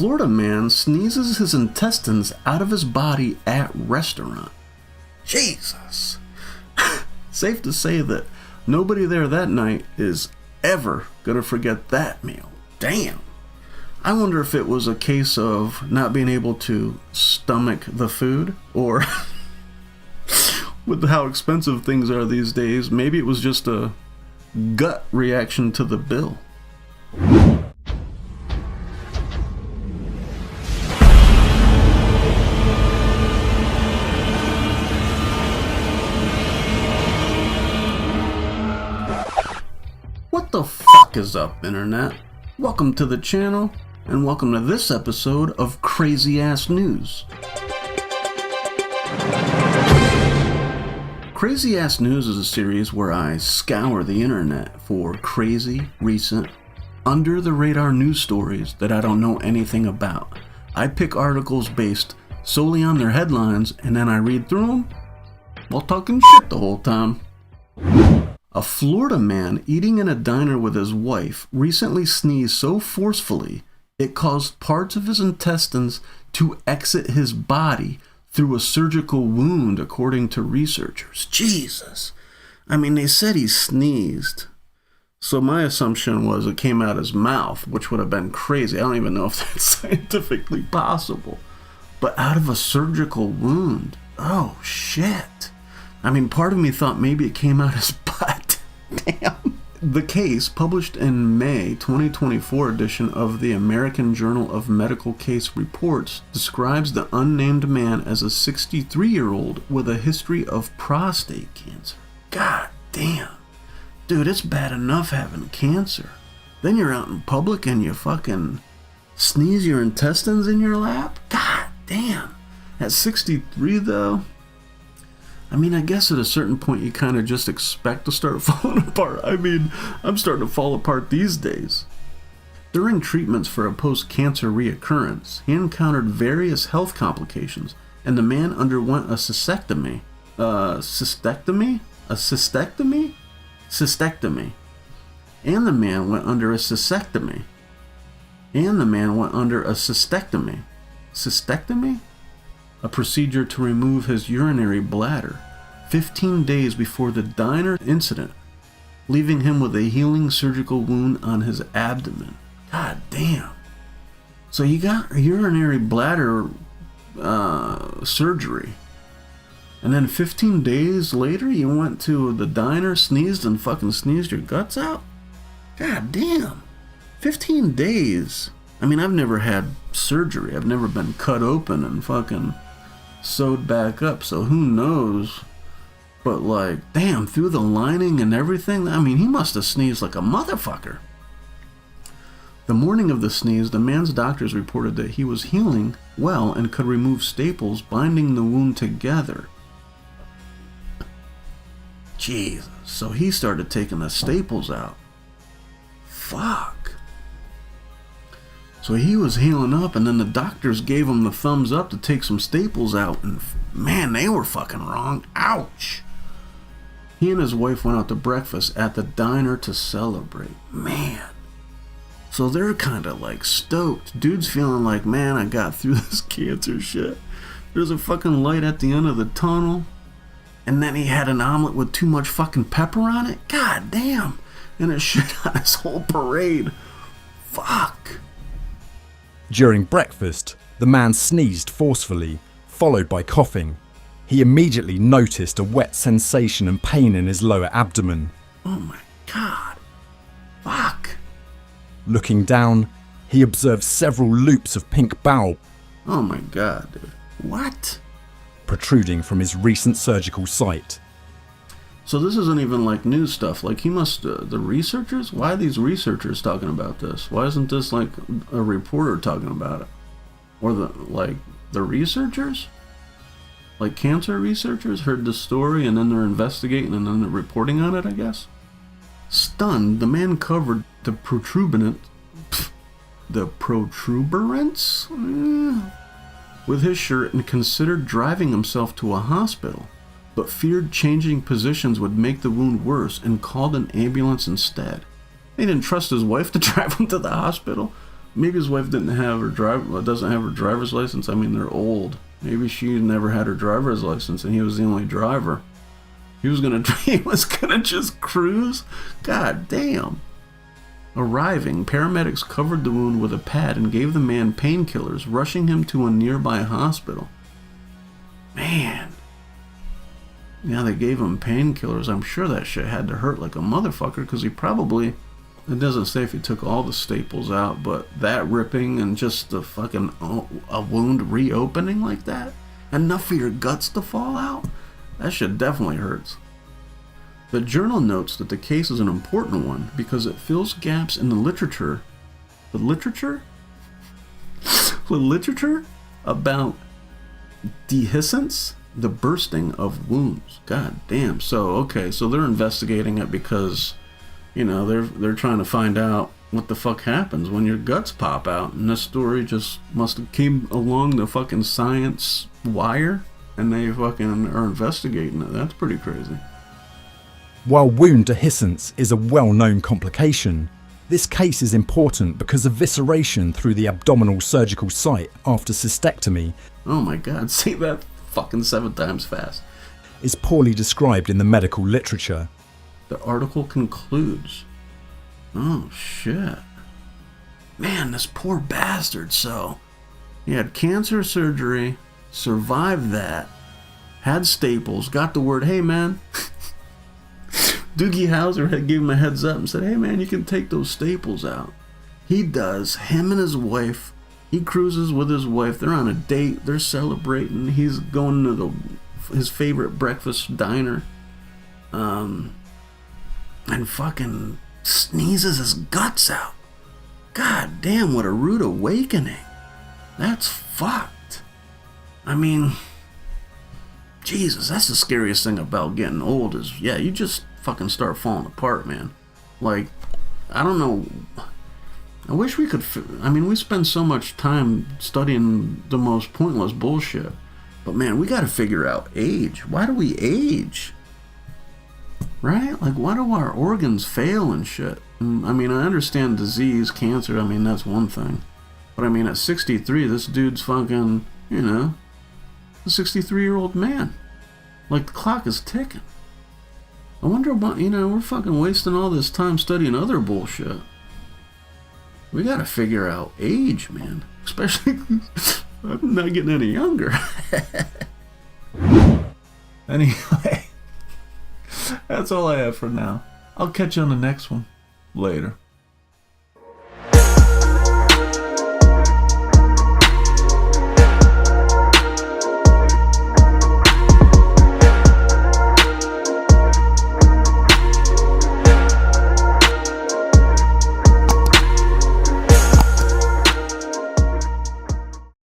Florida man sneezes his intestines out of his body at restaurant. Jesus. Safe to say that nobody there that night is ever gonna forget that meal. Damn. I wonder if it was a case of not being able to stomach the food, or with how expensive things are these days, maybe it was just a gut reaction to the bill. What the fuck is up, internet? Welcome to the channel, and welcome to this episode of Crazy Ass News. Crazy Ass News is a series where I scour the internet for crazy, recent, under-the-radar news stories that I don't know anything about. I pick articles based solely on their headlines, and then I read through them while talking shit the whole time. A Florida man eating in a diner with his wife recently sneezed so forcefully it caused parts of his intestines to exit his body through a surgical wound, according to researchers. Jesus. I mean, they said he sneezed. So my assumption was it came out his mouth, which would have been crazy. I don't even know if that's scientifically possible. But out of a surgical wound. Oh, shit. I mean, part of me thought maybe it came out his butt. Damn. The case, published in May 2024 edition of the American Journal of Medical Case Reports, describes the unnamed man as a 63-year-old with a history of prostate cancer. God damn. Dude, it's bad enough having cancer. Then you're out in public and you fucking sneeze your intestines in your lap? God damn. At 63 though, I mean, I guess at a certain point you kind of just expect to start falling apart. I mean, I'm starting to fall apart these days. During treatments for a post-cancer reoccurrence, he encountered various health complications, and the man underwent a cystectomy. Cystectomy? And the man went under a cystectomy. Cystectomy? A procedure to remove his urinary bladder 15 days before the diner incident, leaving him with a healing surgical wound on his abdomen. God damn. So you got a urinary bladder surgery, and then 15 days later you went to the diner, sneezed your guts out? God damn. 15 days. I mean, I've never had surgery. I've never been cut open and fucking sewed back up, so who knows? But like, damn, through the lining and everything, I mean, he must have sneezed like a motherfucker. The morning of the sneeze, the man's doctors reported that he was healing well and could remove staples binding the wound together. Jesus, so he started taking the staples out. Fuck. So he was healing up, and then the doctors gave him the thumbs up to take some staples out, and man, they were fucking wrong. Ouch. He and his wife went out to breakfast at the diner to celebrate. Man. So they're kind of like stoked. Dude's feeling like, man, I got through this cancer shit. There's a fucking light at the end of the tunnel. And then he had an omelet with too much fucking pepper on it. God damn. And it shit on his whole parade. Fuck. During breakfast, the man sneezed forcefully, followed by coughing. He immediately noticed a wet sensation and pain in his lower abdomen. Oh my god. Fuck. Looking down, he observed several loops of pink bowel. Oh my god, dude. What? Protruding from his recent surgical site. So this isn't even like news stuff. Like, he must, the researchers? Why are these researchers talking about this? Why isn't this like a reporter talking about it? Or the researchers? Like cancer researchers heard the story and then they're investigating and then they're reporting on it, I guess? Stunned, the man covered the protuberance with his shirt and considered driving himself to a hospital, but feared changing positions would make the wound worse and called an ambulance instead. He didn't trust his wife to drive him to the hospital. maybe his wife doesn't have her driver's license. I mean, they're old. Maybe she never had her driver's license and he was the only driver. He was gonna just cruise? God damn. Arriving, paramedics covered the wound with a pad and gave the man painkillers, rushing him to a nearby hospital. Man. Yeah, they gave him painkillers. I'm sure that shit had to hurt like a motherfucker, because he probably, it doesn't say if he took all the staples out, but that ripping and just the fucking, a wound reopening like that, enough for your guts to fall out, that shit definitely hurts. The journal notes that the case is an important one because it fills gaps in the literature. The literature? The literature about dehiscence, the bursting of wounds. God damn. So, okay, so they're investigating it because, you know, they're trying to find out what the fuck happens when your guts pop out. And this story just must have came along the fucking science wire and they fucking are investigating it. That's pretty crazy. While wound dehiscence is a well-known complication, this case is important because evisceration through the abdominal surgical site after cystectomy, oh my god, say that fucking 7 times fast, is poorly described in the medical literature. The article concludes, oh shit, man, this poor bastard. So he had cancer surgery, survived that, had staples, got the word, hey man, Doogie Howser had gave him a heads up and said, hey man, you can take those staples out. He does. Him and his wife, he cruises with his wife, they're on a date, they're celebrating, he's going to his favorite breakfast diner, and fucking sneezes his guts out. God damn, what a rude awakening. That's fucked. I mean, Jesus, that's the scariest thing about getting old is, yeah, you just fucking start falling apart, man. Like, I don't know. I wish we could, I mean, we spend so much time studying the most pointless bullshit. But man, we gotta figure out age. Why do we age? Right? Like, why do our organs fail and shit? And, I mean, I understand disease, cancer, I mean, that's one thing. But I mean, at 63, this dude's fucking, you know, a 63-year-old man. Like, the clock is ticking. I wonder about, you know, we're fucking wasting all this time studying other bullshit. We gotta figure out age, man. Especially, I'm not getting any younger. Anyway, that's all I have for now. I'll catch you on the next one. Later.